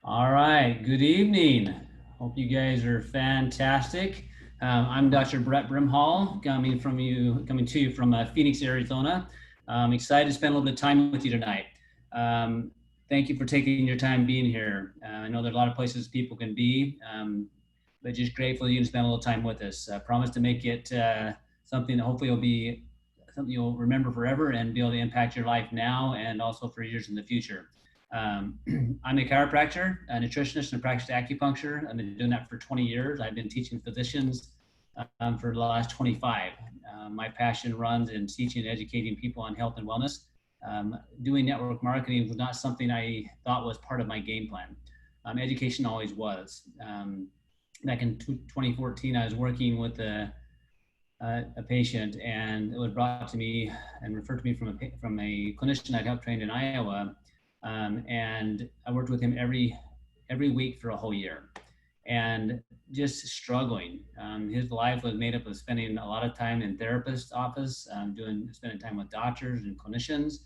All right, good evening. Hope you guys are fantastic. I'm Dr. Brett Brimhall, coming to you from Phoenix, Arizona. I'm excited to spend a little bit of time with you tonight. Thank you for taking your time being here. I know there are a lot of places people can be, but just grateful you can spend a little time with us. I promise to make it something that hopefully will be something you'll remember forever and be able to impact your life now and also for years in the future. Um, I'm a chiropractor, a nutritionist, and practice acupuncture. I've been doing that for 20 years. I've been teaching physicians for the last 25. My passion runs in teaching and educating people on health and wellness. Doing network marketing was not something I thought was part of my game plan. Education always was. Back in 2014, I was working with a patient, and it was brought to me and referred to me from a clinician I'd helped train in Iowa, and I worked with him every week for a whole year, and just struggling. His life was made up of spending a lot of time in therapist office, spending time with doctors and clinicians,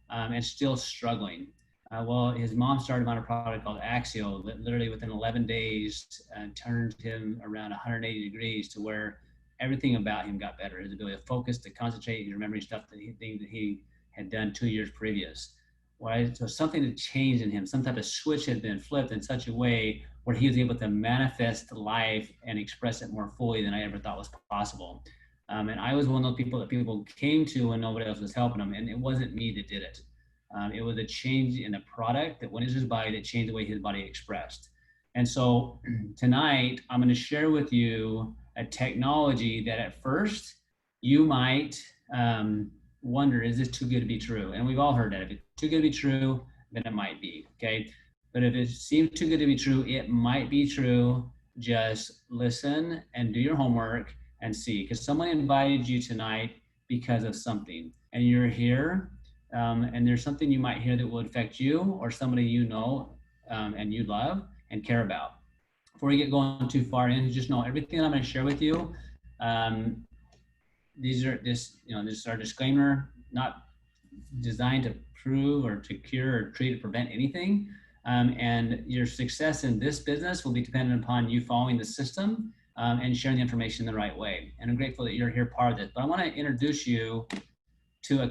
and still struggling. Well, his mom started him on a product called Axial that literally within 11 days turned him around 180 degrees to where everything about him got better. His ability to focus, to concentrate, and remembering things that he had done 2 years previous. Right? So something had changed in him. Some type of switch had been flipped in such a way where he was able to manifest life and express it more fully than I ever thought was possible. And I was one of those people that people came to when nobody else was helping them, and it wasn't me that did it. It was a change in the product that went into his body that changed the way his body expressed. And so tonight, I'm going to share with you a technology that at first you might wonder, is this too good to be true? And we've all heard that. If it's too good to be true, then it might be. Okay. But if it seems too good to be true, it might be true. Just listen and do your homework and see. Because someone invited you tonight because of something, and you're here, and there's something you might hear that will affect you or somebody you know and you love and care about. Before we get going too far in, just know everything I'm going to share with you. Um, this is our disclaimer, not designed to prove or to cure or treat or prevent anything. And your success in this business will be dependent upon you following the system and sharing the information the right way. And I'm grateful that you're here part of this. But I want to introduce you to a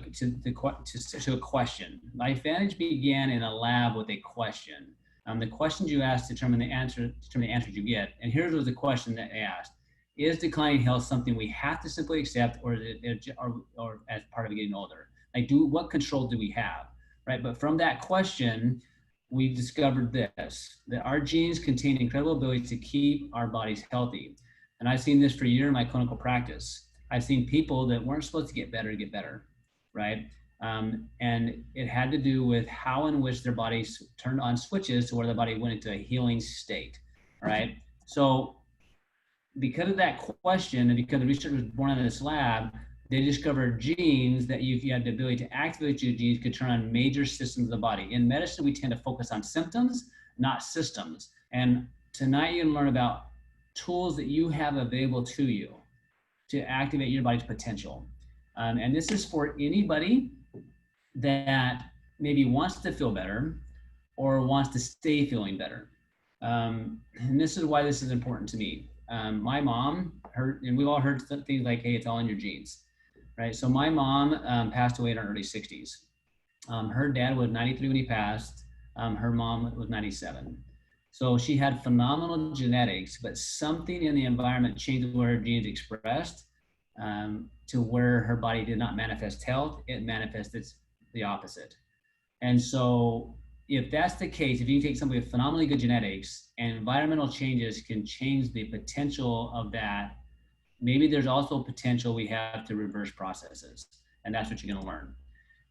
question. LifeVantage began in a lab with a question. The questions you ask determine the answers you get. And here's the question that they asked: is declining health something we have to simply accept, or as part of getting older? Like, what control do we have, right? But from that question, we discovered this: that our genes contain incredible ability to keep our bodies healthy. And I've seen this for years in my clinical practice. I've seen people that weren't supposed to get better, right? And it had to do with how in which their bodies turned on switches to where the body went into a healing state, right? So because of that question, and because the research was born out of this lab, they discovered genes that if you had the ability to activate your genes could turn on major systems of the body. In medicine, we tend to focus on symptoms, not systems. And tonight you can learn about tools that you have available to you to activate your body's potential. And this is for anybody that maybe wants to feel better or wants to stay feeling better. And this is why this is important to me. My mom, and we've all heard things like, hey, it's all in your genes, right? So my mom passed away in her early 60s. Her dad was 93 when he passed. Her mom was 97. So she had phenomenal genetics, but something in the environment changed where her genes expressed to where her body did not manifest health. It manifested the opposite. And so if that's the case, if you take somebody with phenomenally good genetics and environmental changes can change the potential of that, maybe there's also potential we have to reverse processes. And that's what you're going to learn.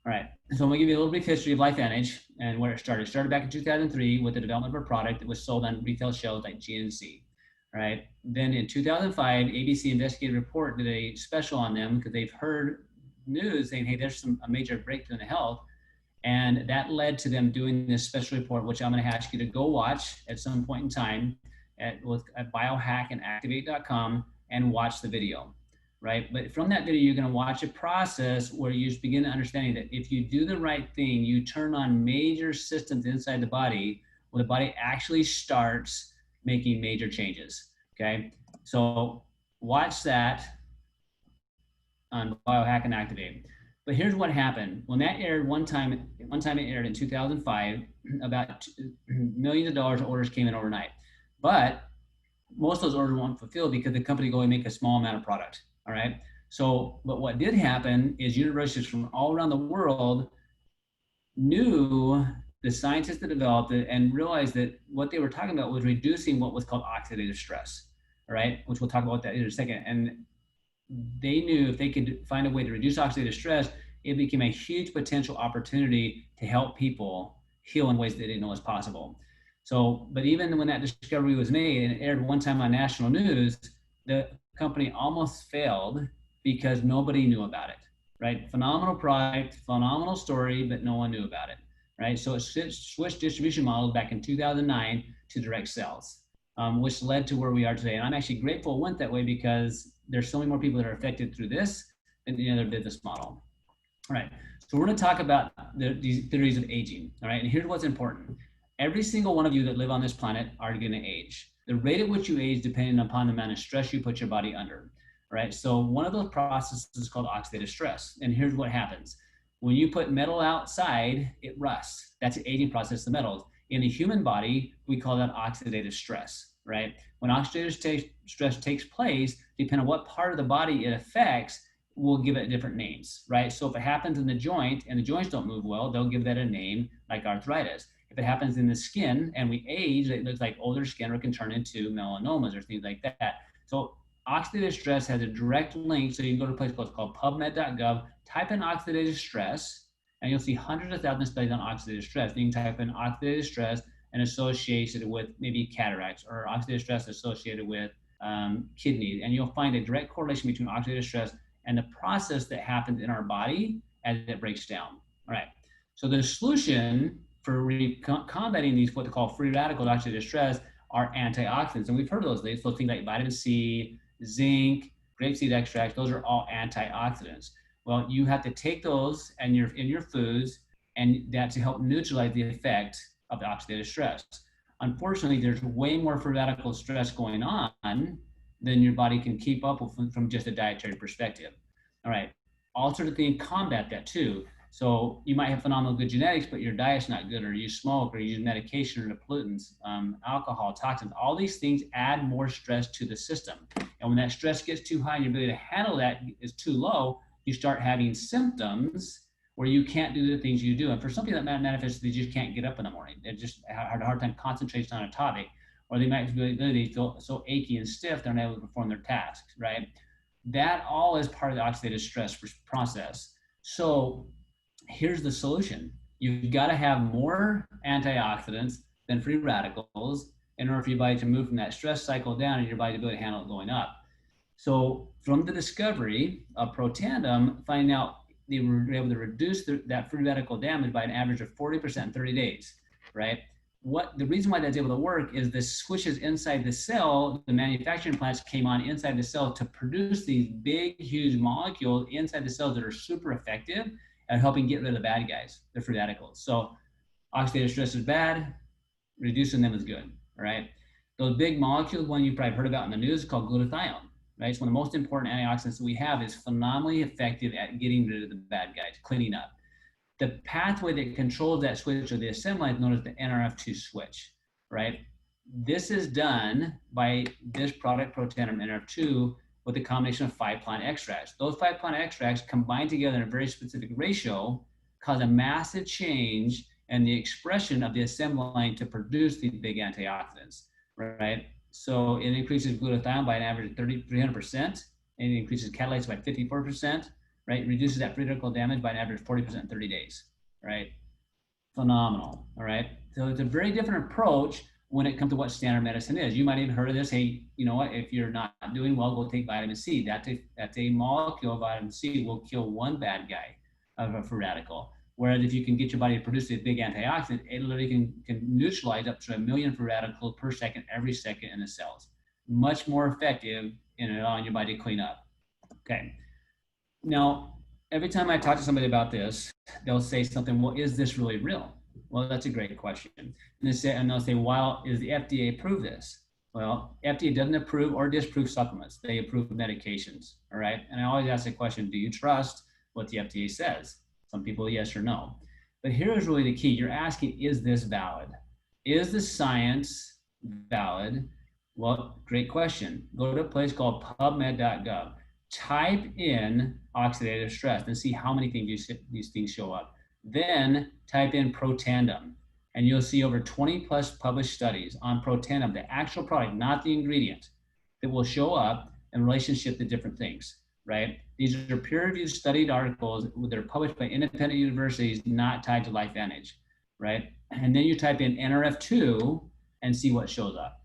All right. So I'm going to give you a little brief history of LifeVantage and where it started. It started back in 2003 with the development of a product that was sold on retail shelves like GNC. Right. Then in 2005, ABC Investigative Report did a special on them because they've heard news saying, hey, there's a major breakthrough in the health. And that led to them doing this special report, which I'm going to ask you to go watch at some point in time at biohackandactivate.com and watch the video, right? But from that video, you're going to watch a process where you begin understanding that if you do the right thing, you turn on major systems inside the body where the body actually starts making major changes. Okay, so watch that on Biohack and Activate. But here's what happened when that aired one time. It aired in 2005. About millions of dollars of orders came in overnight, but most of those orders weren't fulfilled because the company could only make a small amount of product. All right. So, but what did happen is universities from all around the world knew the scientists that developed it and realized that what they were talking about was reducing what was called oxidative stress. All right, which we'll talk about that in a second. And they knew if they could find a way to reduce oxidative stress, it became a huge potential opportunity to help people heal in ways they didn't know was possible. So, but even when that discovery was made and it aired one time on national news, the company almost failed because nobody knew about it, right? Phenomenal product, phenomenal story, but no one knew about it, right? So it switched distribution models back in 2009 to direct sales, which led to where we are today. And I'm actually grateful it went that way because there's so many more people that are affected through this than any other business model. All right, so we're going to talk about these theories of aging. All right, and here's what's important. Every single one of you that live on this planet are going to age. The rate at which you age depending upon the amount of stress you put your body under. All right, so one of those processes is called oxidative stress. And here's what happens. When you put metal outside, it rusts. That's the aging process of metals. In the human body, we call that oxidative stress, right? When oxidative stress takes place, depending on what part of the body it affects, we'll give it different names, right? So if it happens in the joint and the joints don't move well, they'll give that a name like arthritis. If it happens in the skin and we age, it looks like older skin or can turn into melanomas or things like that. So oxidative stress has a direct link. So you can go to a place called pubmed.gov, type in oxidative stress, and you'll see hundreds of thousands of studies on oxidative stress. You can type in oxidative stress and associated with maybe cataracts or oxidative stress associated with kidneys, and you'll find a direct correlation between oxidative stress and the process that happens in our body as it breaks down. All right. So the solution for combating these, what they call free radicals, oxidative stress, are antioxidants. And we've heard of those. So things like vitamin C, zinc, grapeseed extract, those are all antioxidants. Well, you have to take those and you're in your foods, and that to help neutralize the effect of the oxidative stress. Unfortunately, there's way more free radical stress going on than your body can keep up with from just a dietary perspective. All right. Alternatively, combat that too. So you might have phenomenal good genetics, but your diet's not good, or you smoke, or you use medication, or the pollutants, alcohol, toxins. All these things add more stress to the system. And when that stress gets too high and your ability to handle that is too low, you start having symptoms where you can't do the things you do. And for some people that manifests, they just can't get up in the morning. They just have a hard time concentrating on a topic, or they might feel so achy and stiff they're not able to perform their tasks, right? That all is part of the oxidative stress process. So here's the solution. You've got to have more antioxidants than free radicals in order for your body to move from that stress cycle down and your body to be able to handle it going up. So from the discovery of Protandim, finding out they were able to reduce that free radical damage by an average of 40% in 30 days, right? The reason why that's able to work is the switches inside the cell, the manufacturing plants came on inside the cell to produce these big, huge molecules inside the cells that are super effective at helping get rid of the bad guys, the free radicals. So oxidative stress is bad, reducing them is good, all right? Those big molecules, one you've probably heard about in the news, is called glutathione, right? It's one of the most important antioxidants that we have, is phenomenally effective at getting rid of the bad guys, cleaning up. The pathway that controls that switch or the assembly is known as the NRF2 switch, right? This is done by this product, Protandim NRF2, with a combination of 5-plant extracts. Those 5-plant extracts combined together in a very specific ratio cause a massive change in the expression of the assembly line to produce these big antioxidants, right? So it increases glutathione by an average of 300%, and it increases catalase by 54%, right? Reduces that free radical damage by an average of 40% in 30 days, right? Phenomenal, all right? So it's a very different approach when it comes to what standard medicine is. You might even heard of this. Hey, you know what? If you're not doing well, go take vitamin C. That's a molecule of vitamin C will kill one bad guy of a free radical. Whereas if you can get your body to produce a big antioxidant, it literally can neutralize up to 1 million free radicals per second, every second in the cells. Much more effective in allowing your body to clean up. Okay. Now, every time I talk to somebody about this, they'll say something, well, is this really real? Well, that's a great question. And they'll say, well, is the FDA approve this? Well, FDA doesn't approve or disapprove supplements. They approve medications. All right. And I always ask the question, do you trust what the FDA says? Some people, yes or no. But here's really the key. You're asking, is this valid? Is the science valid? Well, great question. Go to a place called pubmed.gov. Type in oxidative stress and see how many these things show up. Then type in Protandim, and you'll see over 20 plus published studies on Protandim, the actual product, not the ingredient, that will show up in relationship to different things, right? These are peer-reviewed studied articles that are published by independent universities, not tied to LifeVantage, right? And then you type in NRF2 and see what shows up.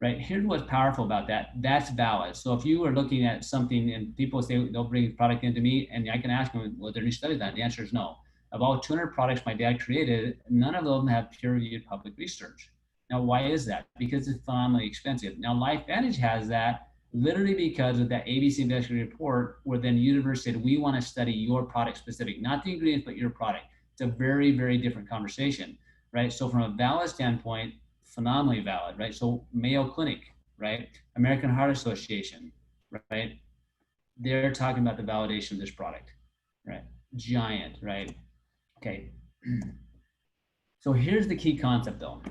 Right, here's what's powerful about that. That's valid. So if you are looking at something and people say they'll bring a product into me, and I can ask them, well, there any studies on it? The answer is no. Of all 200 products my dad created, none of them have peer-reviewed public research. Now, why is that? Because it's phenomenally expensive. Now, LifeVantage has that literally because of that ABC investigative report, where then the university said, we want to study your product specific, not the ingredients, but your product. It's a very, very different conversation, right? So from a valid standpoint, phenomenally valid, right? So Mayo Clinic, right? American Heart Association, right? They're talking about the validation of this product, right? Giant, right? Okay. So here's the key concept though.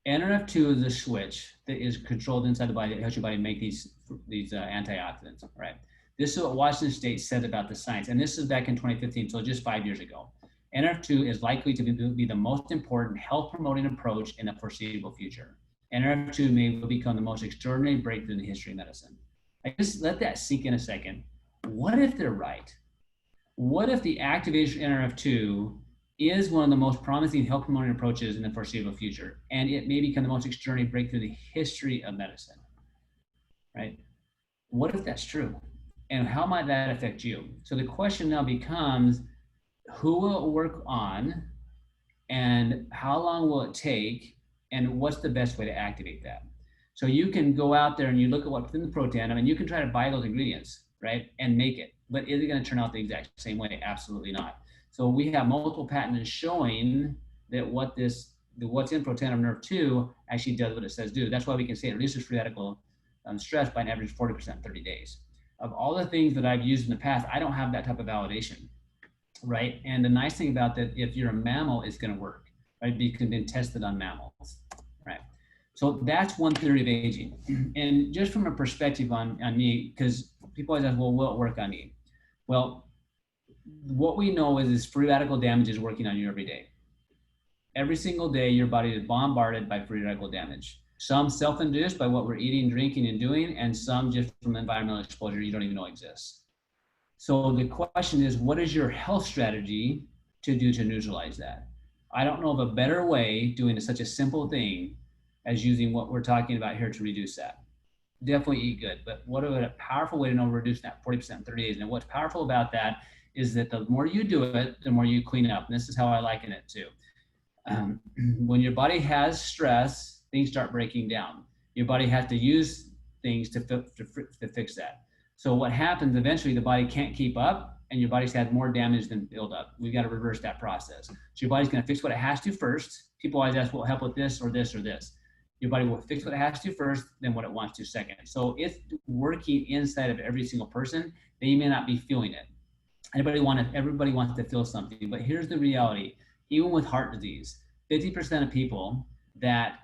NRF2 is a switch that is controlled inside the body that helps your body make these antioxidants, right? This is what Washington State said about the science. And this is back in 2015, so just 5 years ago. NRF2 is likely to be the most important health promoting approach in the foreseeable future. NRF2 may become the most extraordinary breakthrough in the history of medicine. I just let that sink in a second. What if they're right? What if the activation of NRF2 is one of the most promising health promoting approaches in the foreseeable future, and it may become the most extraordinary breakthrough in the history of medicine, right? What if that's true? And how might that affect you? So the question now becomes, who will it work on, and how long will it take, and what's the best way to activate that? So you can go out there and you look at what's in the Protandim, and you can try to buy those ingredients, right, and make it. But is it going to turn out the exact same way? Absolutely not. So we have multiple patents showing that what's in Protandim Nerve 2 actually does what it says do. That's why we can say it reduces free radical stress by an average 40% in 30 days. Of all the things that I've used in the past, I don't have that type of validation. Right. And the nice thing about that, if you're a mammal, it's going to work, right? Because it's been tested on mammals, right? So that's one theory of aging. And just from a perspective on me, because people always ask, well, will it work on me? Well, what we know is free radical damage is working on you every day. Every single day, your body is bombarded by free radical damage. Some self-induced by what we're eating, drinking, and doing, and some just from environmental exposure you don't even know exists. So the question is, what is your health strategy to do to neutralize that? I don't know of a better way doing such a simple thing as using what we're talking about here to reduce that. Definitely eat good, but what a powerful way to know reduce that 40% in 30 days. And what's powerful about that is that the more you do it, the more you clean up. And this is how I liken it too. When your body has stress, things start breaking down. Your body has to use things to fix that. So what happens eventually, the body can't keep up and your body's had more damage than build up. We've got to reverse that process. So your body's going to fix what it has to first. People always ask, will it help with this or this or this? Your body will fix what it has to first, then what it wants to second. So it's working inside of every single person. They may not be feeling it. Everybody wants to feel something, but here's the reality. Even with heart disease, 50% of people that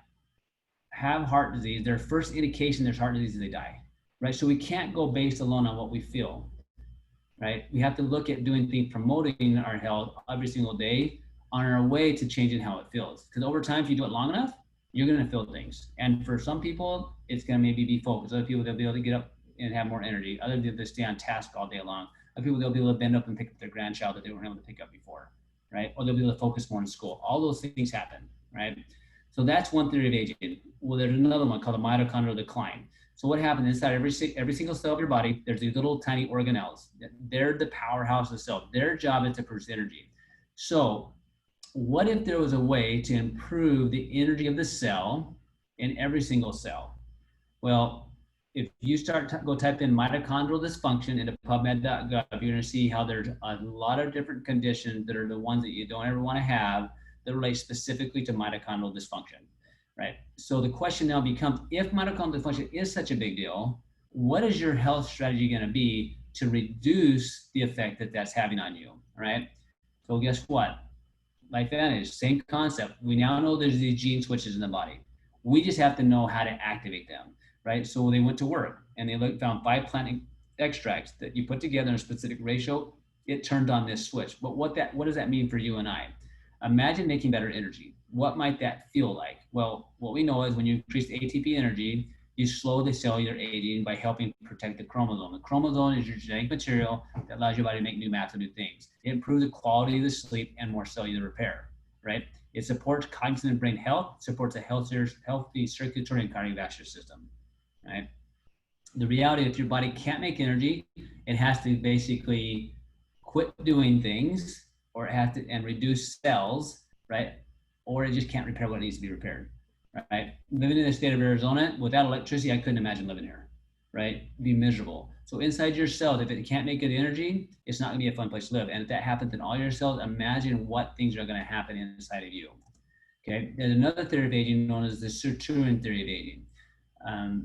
have heart disease, their first indication there's heart disease is they die. Right? So we can't go based alone on what we feel, right? We have to look at doing things, promoting our health every single day on our way to changing how it feels. Because over time, if you do it long enough, you're going to feel things. And for some people, it's going to maybe be focused. Other people, they'll be able to get up and have more energy. Other people, they stay on task all day long. Other people, they'll be able to bend up and pick up their grandchild that they weren't able to pick up before, right? Or they'll be able to focus more in school. All those things happen, right? So that's one theory of aging. Well, there's another one called a mitochondrial decline. So what happens inside every single cell of your body, there's these little tiny organelles. They're the powerhouse of the cell. Their job is to produce energy. So what if there was a way to improve the energy of the cell in every single cell? Well, if you go type in mitochondrial dysfunction into PubMed.gov, you're going to see how there's a lot of different conditions that are the ones that you don't ever want to have that relate specifically to mitochondrial dysfunction, right? So the question now becomes, if mitochondrial dysfunction is such a big deal, what is your health strategy going to be to reduce the effect that that's having on you, right? So guess what? LIfevantage, same concept. We now know there's these gene switches in the body. We just have to know how to activate them, right? So they went to work and they found 5 plant extracts that you put together in a specific ratio. It turned on this switch. But what does that mean for you and I? Imagine making better energy. What might that feel like? Well, what we know is when you increase ATP energy, you slow the cellular aging by helping protect the chromosome. The chromosome is your genetic material that allows your body to make new massive new things. It improves the quality of the sleep and more cellular repair, right? It supports cognitive and brain health, supports a healthy circulatory and cardiovascular system, right? The reality, if your body can't make energy, it has to basically quit doing things, or it has to and reduce cells, right? Or it just can't repair what needs to be repaired, right? Living in the state of Arizona without electricity, I couldn't imagine living here, right? Be miserable. So inside your cells, if it can't make good energy, it's not gonna be a fun place to live. And if that happens in all your cells, imagine what things are gonna happen inside of you. Okay, there's another theory of aging known as the sirtuin theory of aging.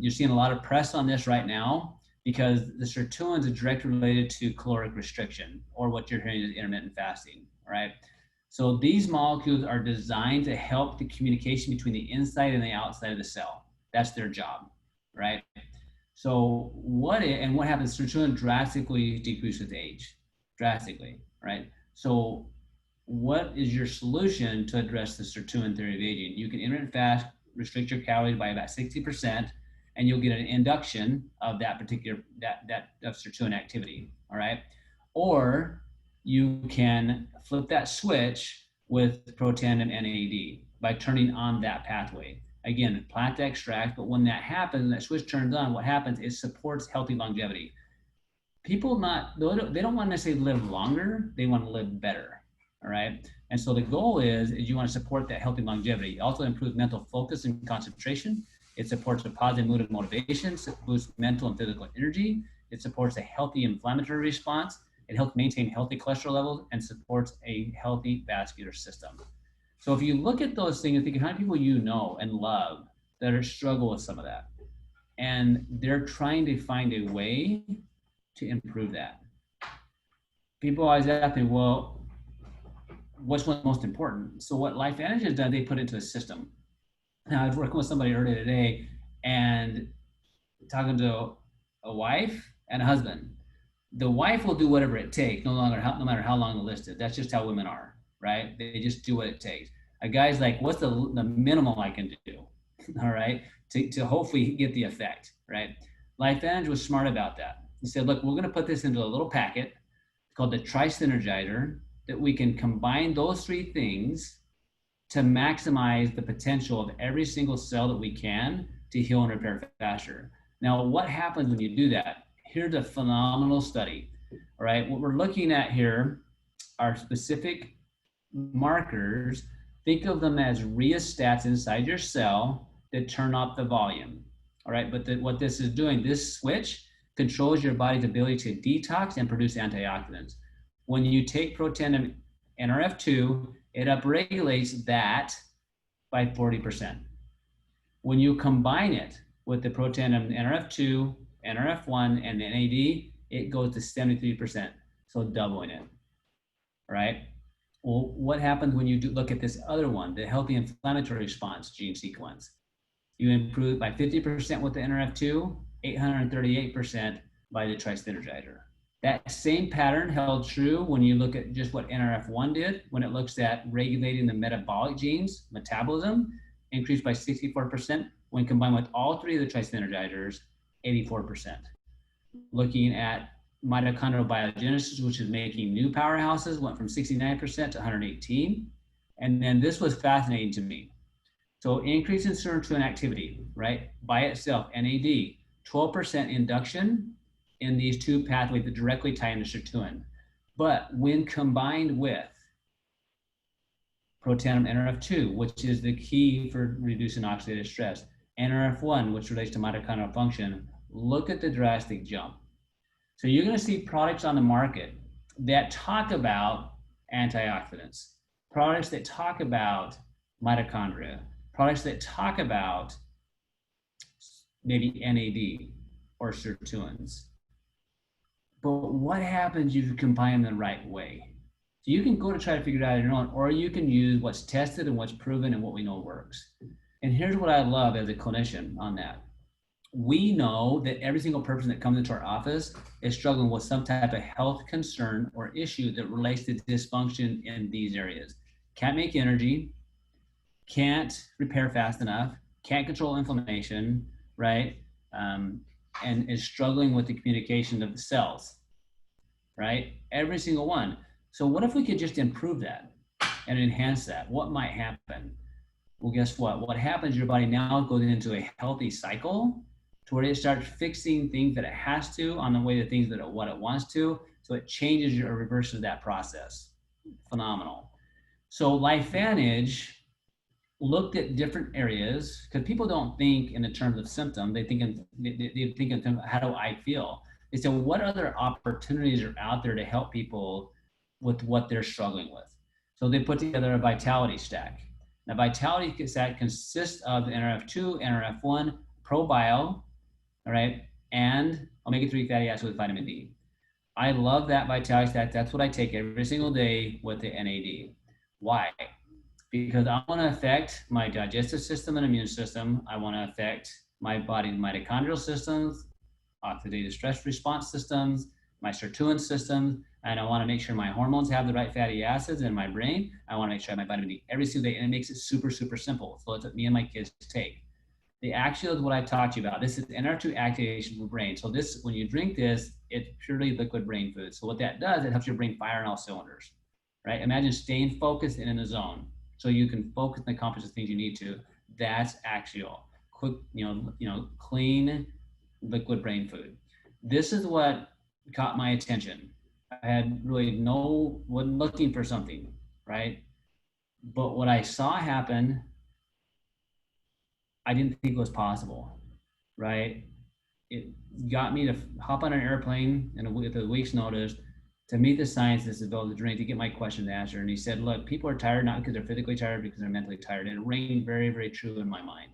You're seeing a lot of press on this right now because the sirtuins are directly related to caloric restriction, or what you're hearing is intermittent fasting, right? So these molecules are designed to help the communication between the inside and the outside of the cell. That's their job, right? So what happens? Sirtuin drastically decreases with age, drastically, right? So what is your solution to address the sirtuin theory of aging? You can intermittent fast, restrict your calories by about 60%, and you'll get an induction of that particular of sirtuin activity. All right, or you can flip that switch with Protandim NAD by turning on that pathway. Again, plant extract, but when that happens, that switch turns on, what happens is supports healthy longevity. People they don't want to necessarily live longer, they want to live better. All right. And so the goal is you want to support that healthy longevity. It also improves mental focus and concentration. It supports a positive mood and motivation, it boosts mental and physical energy. It supports a healthy inflammatory response. It helps maintain healthy cholesterol levels and supports a healthy vascular system. So if you look at those things and think of how many people you know and love that are struggle with some of that, and they're trying to find a way to improve that. People always ask me, well, what's most important? So what LIfevantage has done, they put into a system. Now, I was working with somebody earlier today and talking to a wife and a husband. The wife will do whatever it takes, no matter how long the list is. That's just how women are, right? They just do what it takes. A guy's like, what's the minimum I can do, all right, to hopefully get the effect, right? LIfevantage was smart about that. He said, look, we're going to put this into a little packet called the Tri-Synergizer, that we can combine those 3 things to maximize the potential of every single cell that we can to heal and repair faster. Now, what happens when you do that? Here's a phenomenal study. All right, what we're looking at here are specific markers. Think of them as rheostats inside your cell that turn off the volume. All right, but what this is doing, this switch controls your body's ability to detox and produce antioxidants. When you take Protandim NRF2, it upregulates that by 40%. When you combine it with the Protandim NRF2, NRF1, and NAD, it goes to 73%, so doubling it, right? Well, what happens when you look at this other one, the healthy inflammatory response gene sequence? You improve by 50% with the NRF2, 838% by the Tri-Synergizer. That same pattern held true when you look at just what NRF1 did, when it looks at regulating the metabolic genes, metabolism, increased by 64%. When combined with all 3 of the Tri-Synergizers, 84%. Looking at mitochondrial biogenesis, which is making new powerhouses, went from 69% to 118. And then this was fascinating to me. So increase in sirtuin activity, right? By itself, NAD, 12% induction in these 2 pathways that directly tie into sirtuin. But when combined with Protandim NRF2, which is the key for reducing oxidative stress, NRF1, which relates to mitochondrial function, look at the drastic jump. So you're going to see products on the market that talk about antioxidants. products that talk about mitochondria, products that talk about maybe NAD or sirtuins. But what happens if you combine them the right way? So you can go to try to figure it out on your own, or you can use what's tested and what's proven and what we know works. And here's what I love as a clinician on that. We know that every single person that comes into our office is struggling with some type of health concern or issue that relates to dysfunction in these areas. Can't make energy, can't repair fast enough, can't control inflammation, right? Um, and is struggling with the communication of the cells, right? Every single one. So, what if we could just improve that and enhance that? What might happen? Well, guess what? What happens, your body now goes into a healthy cycle to where it starts fixing things that it has to on the way to things that what it wants to. So it changes or reverses that process. Phenomenal. So LifeVantage looked at different areas because people don't think in the terms of symptom. They think they think in terms of how do I feel. They said, what other opportunities are out there to help people with what they're struggling with? So they put together a vitality stack. Now, vitality stack consists of NRF2, NRF1, ProBio, all right, and omega-3 fatty acids with vitamin D. I love that vitality stack. That's what I take every single day with the NAD. Why? Because I want to affect my digestive system and immune system. I want to affect my body's mitochondrial systems, oxidative stress response systems, my sirtuin systems, and I want to make sure my hormones have the right fatty acids in my brain. I want to make sure I have my vitamin D every single day, and it makes it super, super simple. So it's what me and my kids take. The Axial is what I taught you about. This is NR2 activation for the brain. So this, when you drink this, it's purely liquid brain food. So what that does, it helps your brain fire on all cylinders, right? Imagine staying focused and in the zone so you can focus and accomplish the things you need to. That's Axial. Quick, clean liquid brain food. This is what caught my attention. I had really wasn't looking for something, right? But what I saw happen, I didn't think was possible, right? It got me to hop on an airplane and with a week's notice to meet the scientist about the drink to get my questions answered. And he said, look, people are tired, not because they're physically tired, because they're mentally tired. And it rang very, very true in my mind,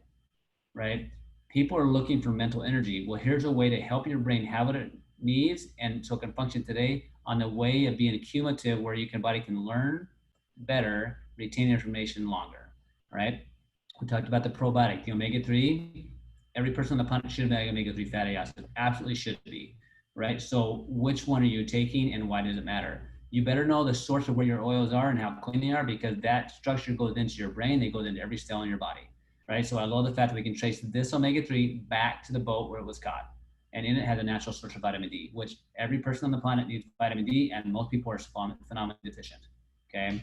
right? People are looking for mental energy. Well, here's a way to help your brain have what it needs and so it can function today on the way of being cumulative where your body can learn better, retain information longer, right? We talked about the probiotic, the omega-3. Every person on the planet should have omega-3 fatty acids. Absolutely should be, right? So which one are you taking and why does it matter? You better know the source of where your oils are and how clean they are because that structure goes into your brain. They go into every cell in your body, right? So I love the fact that we can trace this omega-3 back to the boat where it was caught. And in it has a natural source of vitamin D, which every person on the planet needs vitamin D and most people are phenomenally deficient, okay?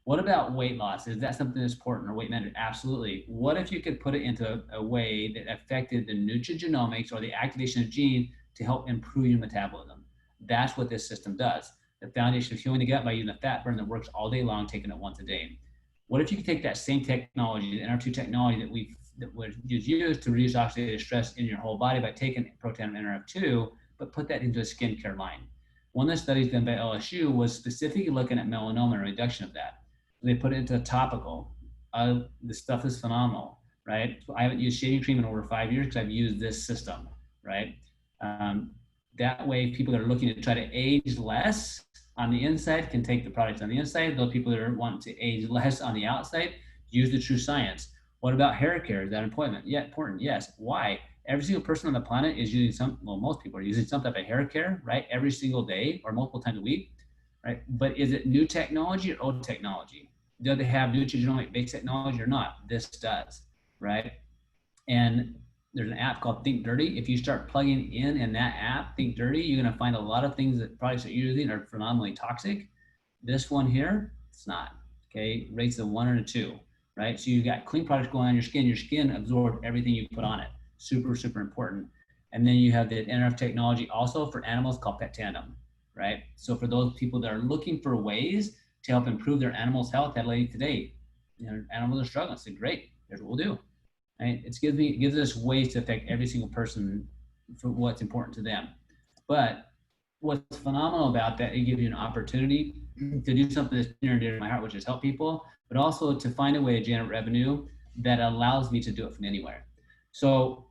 What about weight loss? Is that something that's important or weight management? Absolutely. What if you could put it into a way that affected the nutrigenomics or the activation of genes to help improve your metabolism? That's what this system does. The foundation of healing the gut by using a fat burn that works all day long, taking it once a day. What if you could take that same technology, the NR2 technology that was used to reduce oxidative stress in your whole body by taking protein and NRF2, but put that into a skincare line? One of the studies done by LSU was specifically looking at melanoma and reduction of that. They put it into a topical. The stuff is phenomenal, right? So I haven't used shaving cream in over 5 years because I've used this system, right? That way, people that are looking to try to age less on the inside can take the products on the inside. Those people that are wanting to age less on the outside, use the true science. What about hair care? Is that important? Yeah, important. Yes. Why? Every single person on the planet is using most people are using some type of hair care, right? Every single day or multiple times a week, right? But is it new technology or old technology? Do they have nutrigenomic based technology or not? This does, right? And there's an app called Think Dirty. If you start plugging in that app, Think Dirty, you're going to find a lot of things that products that you're using are phenomenally toxic. This one here, it's not. Okay, rates of 1 and a 2, right? So you've got clean products going on your skin. Your skin absorbs everything you put on it. Super, super important. And then you have the NRF technology also for animals called Pet Tandem, right? So for those people that are looking for ways to help improve their animals' health, that lady today, animals are struggling. I said, great, here's what we'll do. Right? It gives us ways to affect every single person for what's important to them. But what's phenomenal about that, it gives you an opportunity to do something that's near and dear to my heart, which is help people, but also to find a way to generate revenue that allows me to do it from anywhere. So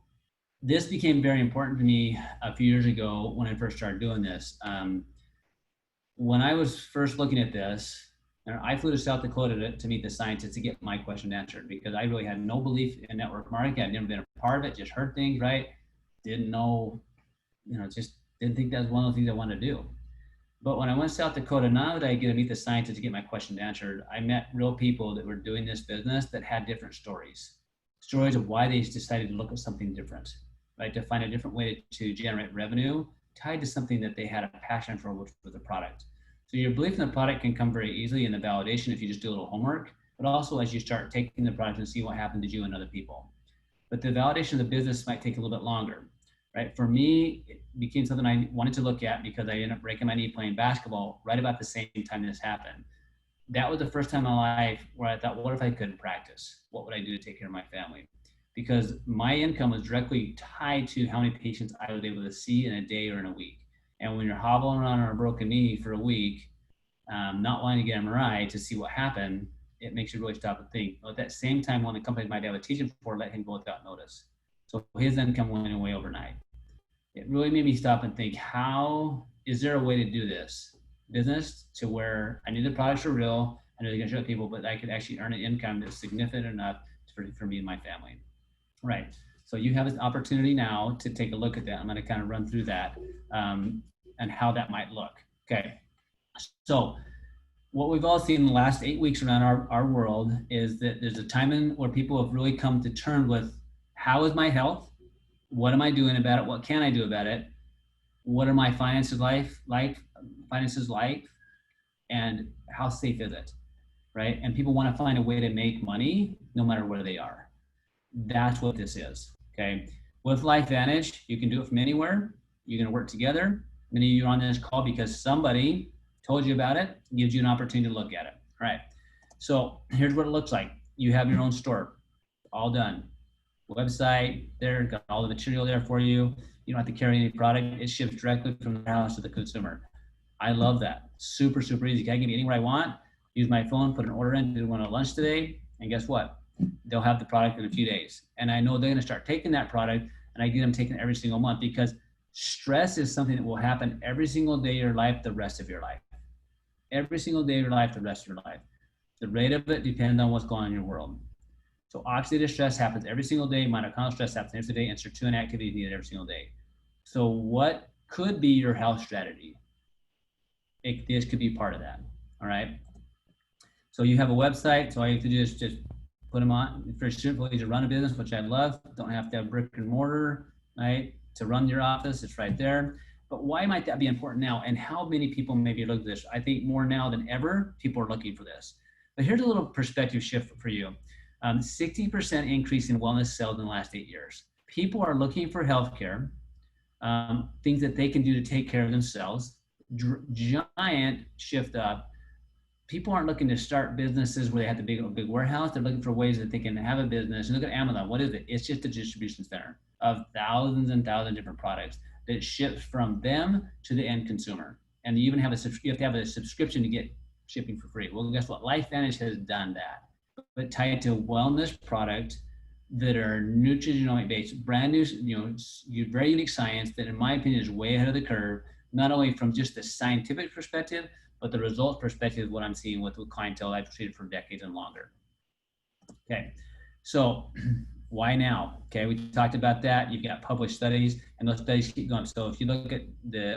this became very important to me a few years ago when I first started doing this. When I was first looking at this, I flew to South Dakota to meet the scientists to get my question answered because I really had no belief in network marketing. I'd never been a part of it, just heard things, right? Didn't know, just didn't think that was one of the things I wanted to do. But when I went to South Dakota, not that I get to meet the scientists to get my questions answered, I met real people that were doing this business that had different stories of why they decided to look at something different, right? To find a different way to generate revenue tied to something that they had a passion for, which was the product. So your belief in the product can come very easily in the validation if you just do a little homework, but also as you start taking the product and see what happened to you and other people. But the validation of the business might take a little bit longer, right? For me, it became something I wanted to look at because I ended up breaking my knee playing basketball right about the same time this happened. That was the first time in my life where I thought, what if I couldn't practice? What would I do to take care of my family? Because my income was directly tied to how many patients I was able to see in a day or in a week. And when you're hobbling around on a broken knee for a week, not wanting to get an MRI to see what happened, it makes you really stop and think. Well, at that same time, one of the companies might have a teaching for, let him go without notice. So his income went away overnight. It really made me stop and think, how is there a way to do this business to where I knew the products were real, I knew they could show people, but I could actually earn an income that's significant enough for me and my family. Right. So you have an opportunity now to take a look at that. I'm going to kind of run through that and how that might look. Okay. So what we've all seen in the last 8 weeks around our world is that there's a time in where people have really come to terms with how is my health? What am I doing about it? What can I do about it? What are my finances like? And how safe is it? Right. And people want to find a way to make money no matter where they are. That's what this is. Okay. With LIfevantage, you can do it from anywhere. You're going to work together. Many of you are on this call because somebody told you about it, gives you an opportunity to look at it. All right. So here's what it looks like. You have your own store, all done. Website there, got all the material there for you. You don't have to carry any product. It ships directly from the house to the consumer. I love that. Super, super easy. Can I get me anywhere I want? Use my phone, put an order in, do one at lunch today, and guess what? They'll have the product in a few days. And I know they're going to start taking that product, and I get them taken every single month because stress is something that will happen every single day of your life, the rest of your life. Every single day of your life, the rest of your life. The rate of it depends on what's going on in your world. So oxidative stress happens every single day, mitochondrial stress happens every day, and sirtuin activity is needed every single day. So what could be your health strategy? This could be part of that, all right? So you have a website, so all you have to do is just put them on. For simple to run a business, which I love, don't have to have brick and mortar, right? To run your office, it's right there. But why might that be important now? And how many people maybe look at this? I think more now than ever, people are looking for this. But here's a little perspective shift for you. 60% increase in wellness sales in the last 8 years. People are looking for healthcare, things that they can do to take care of themselves. Giant shift up. People aren't looking to start businesses where they have the big warehouse. They're looking for ways that they can have a business. And look at Amazon. What is it? It's just a distribution center of thousands and thousands of different products that ships from them to the end consumer. And you even have you have to have a subscription to get shipping for free. Well, guess what? LIfevantage has done that, but tied to wellness products that are nutrigenomic based, brand new, very unique science that, in my opinion, is way ahead of the curve. Not only from just the scientific perspective, but the results perspective is what I'm seeing with clientele I've treated for decades and longer. Okay, so why now? Okay, we talked about that. You've got published studies, and those studies keep going. So if you look at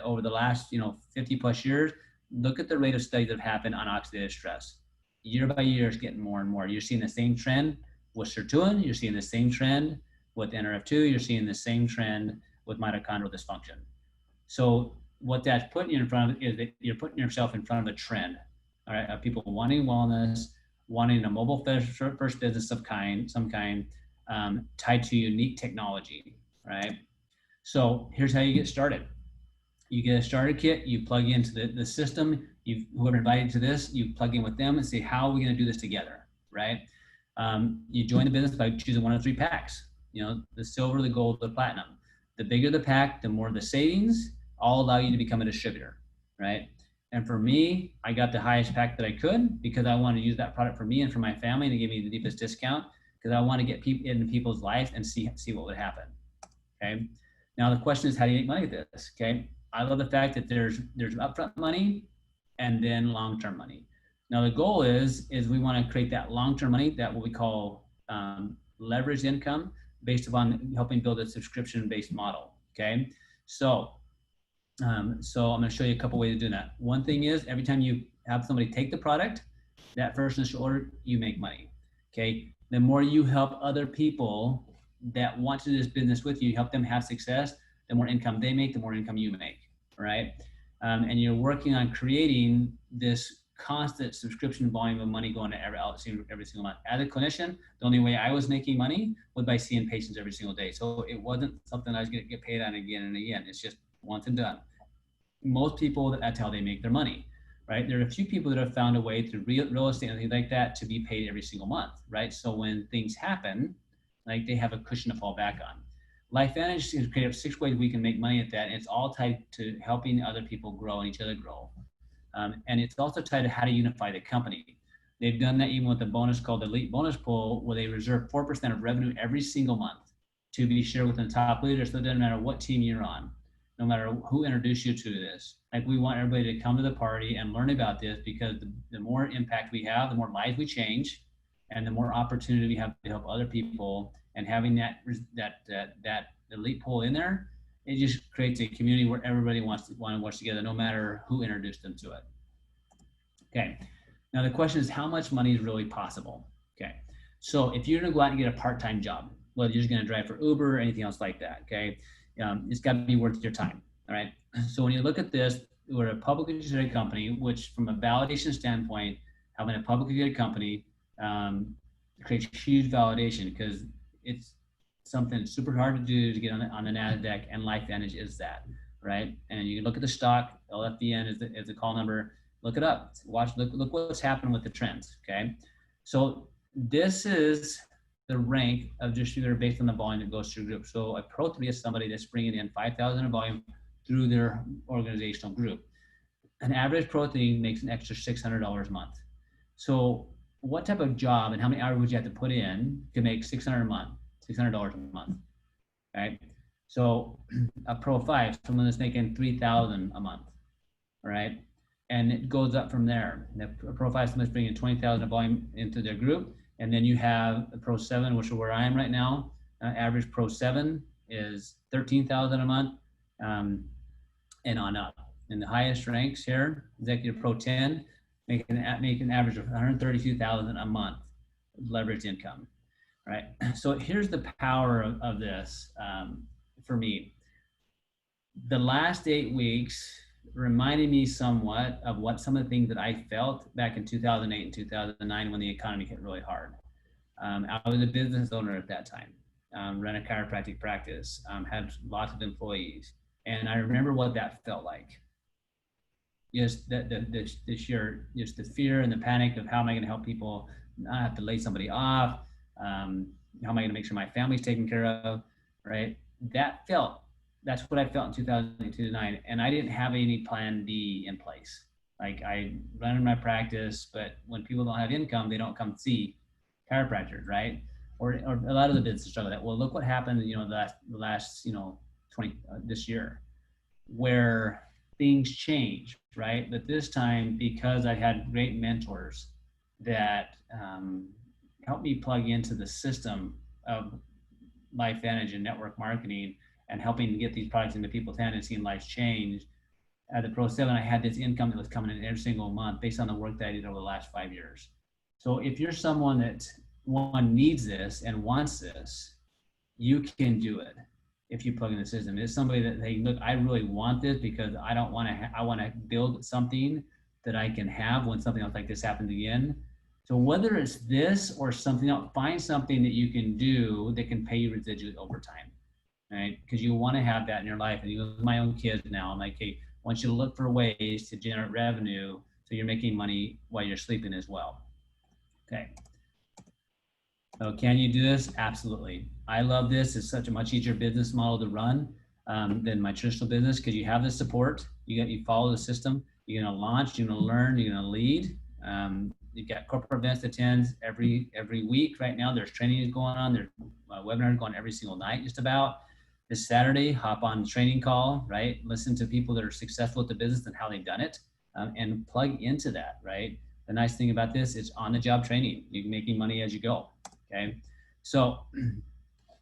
over the last 50 plus years, look at the rate of studies that have happened on oxidative stress. Year by year, it's getting more and more. You're seeing the same trend with sirtuin. You're seeing the same trend with NRF2. You're seeing the same trend with mitochondrial dysfunction. So what that's putting you in front of is that you're putting yourself in front of a trend, all right, of people wanting wellness, wanting a mobile first business of some kind, tied to unique technology, right? So here's how you get started. You get a starter kit, you plug into the system, whoever invited to this, you plug in with them and say, how are we going to do this together, right? You join the business by choosing one of 3 packs, the silver, the gold, the platinum. The bigger the pack, the more the savings, all allow you to become a distributor, right? And for me, I got the highest pack that I could because I wanted to use that product for me and for my family, and to give me the deepest discount because I want to get people into people's lives and see what would happen. Okay. Now the question is, how do you make money with this? Okay. I love the fact that there's upfront money and then long-term money. Now the goal is we want to create that long-term money, that what we call leveraged income, based upon helping build a subscription-based model. Okay. So I'm going to show you a couple ways of doing that. One thing is, every time you have somebody take the product, that first initial order, you make money. Okay. The more you help other people that want to do this business with you, help them have success, the more income they make, the more income you make. Right. And you're working on creating this constant subscription volume of money going to every single month. As a clinician, the only way I was making money was by seeing patients every single day. So it wasn't something I was going to get paid on again and again. It's just once and done. Most people, that's how they make their money, right? There are a few people that have found a way through real estate and things like that to be paid every single month, right? So when things happen, like, they have a cushion to fall back on. LifeVantage has created 6 ways we can make money at that. And it's all tied to helping other people grow and each other grow. And it's also tied to how to unify the company. They've done that even with a bonus called the Elite Bonus Pool, where they reserve 4% of revenue every single month to be shared with the top leaders. So it doesn't matter what team you're on, no matter who introduced you to this. Like, we want everybody to come to the party and learn about this, because the more impact we have, the more lives we change, and the more opportunity we have to help other people. And having that elite pool in there, it just creates a community where everybody wants to work together, no matter who introduced them to it. Okay. Now the question is, how much money is really possible? Okay. So if you're going to go out and get a part-time job, whether you're just going to drive for Uber or anything else like that, okay, it's got to be worth your time. All right. So when you look at this, we're a publicly traded company, which, from a validation standpoint, having a publicly traded company creates huge validation, because it's something super hard to do to get on the NASDAQ, and LifeVantage is that, right? And you can look at the stock, LFVN is the call number. Look it up. Look what's happened with the trends. Okay, so this is the rank of distributor based on the volume that goes through group. So a Pro 3 is somebody that's bringing in 5,000 in volume through their organizational group. An average Pro 3 makes an extra $600 a month. So what type of job and how many hours would you have to put in to make $600 a month, $600 a month, right? So a Pro 5, someone that's making 3,000 a month, all right? And it goes up from there. The Pro 5, someone's bringing 20,000 of volume into their group. And then you have a Pro 7, which is where I am right now. Average Pro 7 is 13,000 a month, and on up. And the highest ranks here, Executive Pro 10, make an average of 132,000 a month leveraged income, right? So here's the power of this for me. The last 8 weeks reminded me somewhat of what some of the things that I felt back in 2008 and 2009 when the economy hit really hard. I was a business owner at that time, ran a chiropractic practice, had lots of employees. And I remember what that felt like. Just the fear and the panic of, how am I going to help people not have to lay somebody off? How am I going to make sure my family's taken care of, right? That's what I felt in 2008, 2009. And I didn't have any plan B in place. Like, I run my practice, but when people don't have income, they don't come see chiropractors, right? Or a lot of the businesses struggle with that. Well, look what happened, the last 20 this year, where things change, right? But this time, because I had great mentors that helped me plug into the system of LifeVantage and network marketing, and helping to get these products into people's hands and seeing lives change. At the Pro 7, I had this income that was coming in every single month based on the work that I did over the last 5 years. So if you're someone that needs this and wants this, you can do it if you plug in the system. It's somebody that, hey, look, I really want this because I want to build something that I can have when something else like this happens again. So whether it's this or something else, find something that you can do that can pay you residually over time, right? Because you want to have that in your life. And with my own kids now, I'm like, hey, I want you to look for ways to generate revenue so you're making money while you're sleeping as well. Okay. So can you do this? Absolutely. I love this. It's such a much easier business model to run. than my traditional business, because you have the support, you follow the system, you're going to launch, you're going to learn, you're going to lead. You've got corporate events to attend every week. Right now, there's trainings going on. There's webinars going every single night, just about. This Saturday, hop on the training call, right? Listen to people that are successful at the business and how they've done it, and plug into that, right? The nice thing about this is on-the-job training. You're making money as you go, okay? So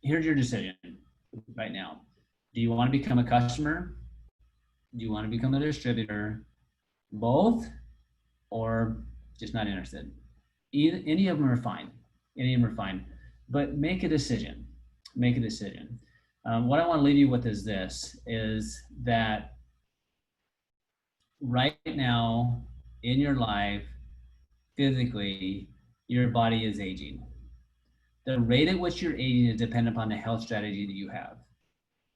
here's your decision right now. Do you want to become a customer? Do you want to become a distributor? Both, or just not interested? Any of them are fine. Any of them are fine. But make a decision. Make a decision. What I want to leave you with is this, is that right now in your life, physically, your body is aging. The rate at which you're aging is dependent upon the health strategy that you have.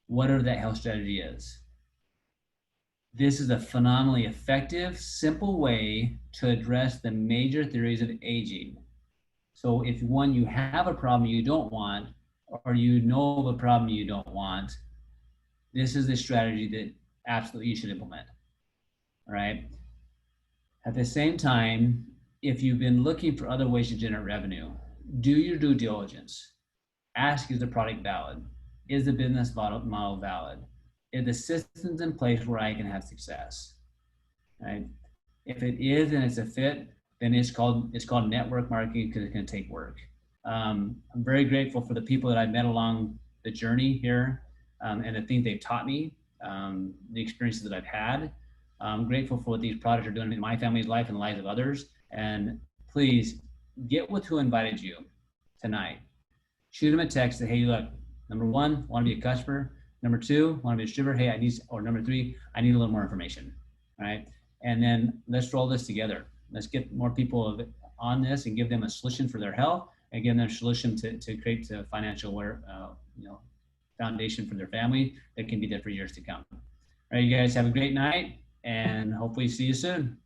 Whatever that health strategy is. This is a phenomenally effective, simple way to address the major theories of aging. So if one, you have a problem you don't want, or you know of a problem you don't want, this is the strategy that absolutely you should implement. All right. At the same time, if you've been looking for other ways to generate revenue, do your due diligence. Ask, is the product valid? Is the business model valid? Is the systems in place where I can have success? Right? If it is and it's a fit, then it's called network marketing, because it's going to take work. I'm very grateful for the people that I've met along the journey here, and the things they've taught me, the experiences that I've had. I'm grateful for what these products are doing in my family's life and the lives of others. And please get with who invited you tonight. Shoot them a text, say, hey, look, number one, want to be a customer. Number two, want to be a distributor. Hey, I need, or number three, I need a little more information. All right. And then let's roll this together. Let's get more people on this and give them a solution for their health, and give them a solution to create a financial foundation for their family that can be there for years to come. All right, you guys have a great night, and hopefully see you soon.